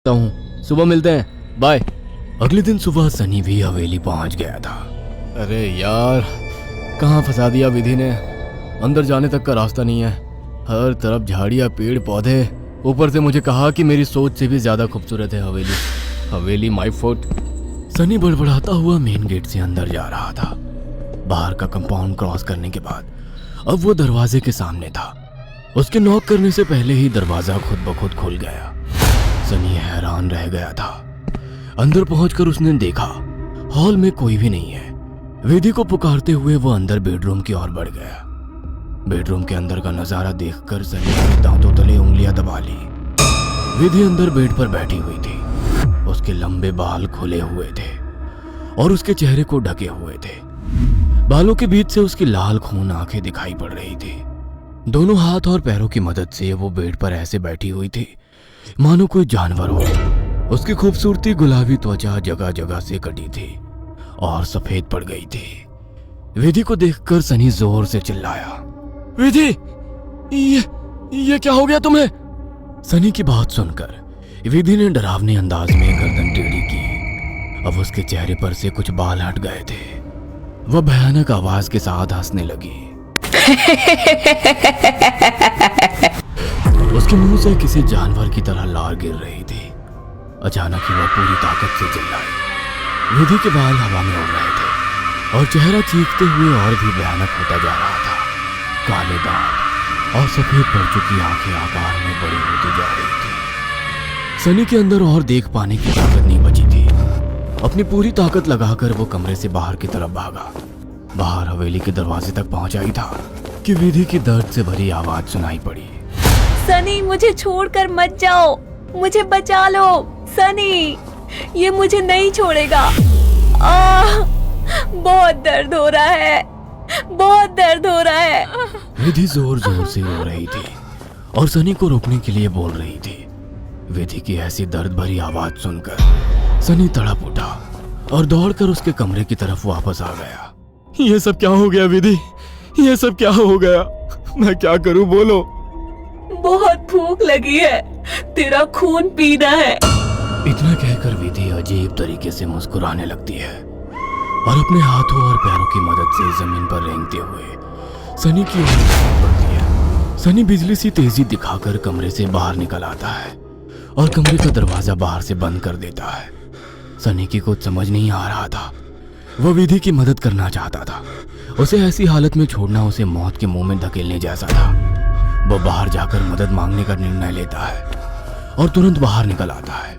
हूँ, सुबह मिलते हैं, बाय। अगले दिन सुबह सनी भी हवेली पहुंच गया था। अरे यार, कहाँ फंसा दिया विधि ने। अंदर जाने तक का रास्ता नहीं है, हर तरफ झाड़ियाँ, पेड़ पौधे। ऊपर से मुझे कहा कि मेरी सोच से भी ज्यादा खूबसूरत है हवेली माय फोर्ट। सनी बड़बड़ाता हुआ मेन गेट से अंदर जा रहा था। बाहर का कंपाउंड क्रॉस करने के बाद अब वो दरवाजे के सामने था। उसके नॉक करने से पहले ही दरवाजा खुद ब खुद खुल गया। सनी हैरान रह गया था। अंदर पहुंचकर उसने देखा हॉल में कोई भी नहीं है। विधि को पुकारते हुए वो अंदर बेडरूम की ओर बढ़ गया। बेडरूम के अंदर का नजारा देखकर सनी ने दांतों तले उंगलियां दबा ली। विधि अंदर बेड पर बैठी हुई थी। उसके लंबे बाल खुले हुए थे और उसके चेहरे को ढके हुए थे। बालों के बीच से उसकी लाल खून आंखें दिखाई पड़ रही थी। दोनों हाथ और पैरों की मदद से वो बेड पर ऐसे बैठी हुई थी मानो कोई जानवर हो। उसकी खूबसूरती गुलाबी त्वचा जगह जगह से कटी थी और सफेद पड़ गई थी। विधि को देखकर सनी जोर से चिल्लाया, विधि, ये क्या हो गया तुम्हें? सनी की बात सुनकर विधि ने डरावने अंदाज में गर्दन टेढ़ी की। अब उसके चेहरे पर से कुछ बाल हट गए थे। वह भयानक आवाज के साथ हंसने लगी। उसके मुंह से किसी जानवर की तरह लार गिर रही थी। अचानक ही वह पूरी ताकत से चिल्लाई। विधि के बाल हवा में उड़ रहे थे और चेहरा चीखते हुए और भी भयानक होता जा रहा था। काले दांत और सफेद पड़ चुकी आंखें आकार में बड़ी होती जा रही थी। सनी के अंदर और देख पाने की ताकत नहीं बची थी। अपनी पूरी ताकत लगाकर वो कमरे से बाहर की तरफ भागा। बाहर हवेली के दरवाजे तक पहुंचा ही था कि विधि की दर्द से भरी आवाज सुनाई पड़ी। सनी, मुझे छोड़कर मत जाओ, मुझे बचा लो। सनी, ये मुझे नहीं छोड़ेगा। बहुत दर्द हो रहा है, बहुत दर्द हो रहा है। विधि जोर जोर से रो रही थी और सनी को रोकने के लिए बोल रही थी। विधि की ऐसी दर्द भरी आवाज सुनकर सनी तड़प उठा और दौड़कर उसके कमरे की तरफ वापस आ गया। ये सब क्या हो गया विधि? ये सब क्या हो गया? मैं क्या करूं, बोलो। बहुत भूख लगी है, तेरा खून पीना है। इतना कहकर विधि अजीब तरीके से मुस्कुराने लगती है और अपने हाथों और पैरों की मदद से जमीन पर रेंगते हुए सनी की ओर बढ़ती है। सनी बिजली सी तेजी दिखाकर कमरे से बाहर निकल आता है और कमरे का दरवाजा बाहर से बंद कर देता है। सनी की कुछ समझ नहीं आ रहा था। वह विधि की मदद करना चाहता था। उसे ऐसी हालत में छोड़ना उसे मौत के मुंह में धकेलने जैसा था। वह बाहर जाकर मदद मांगने का निर्णय लेता है और तुरंत बाहर निकल आता है।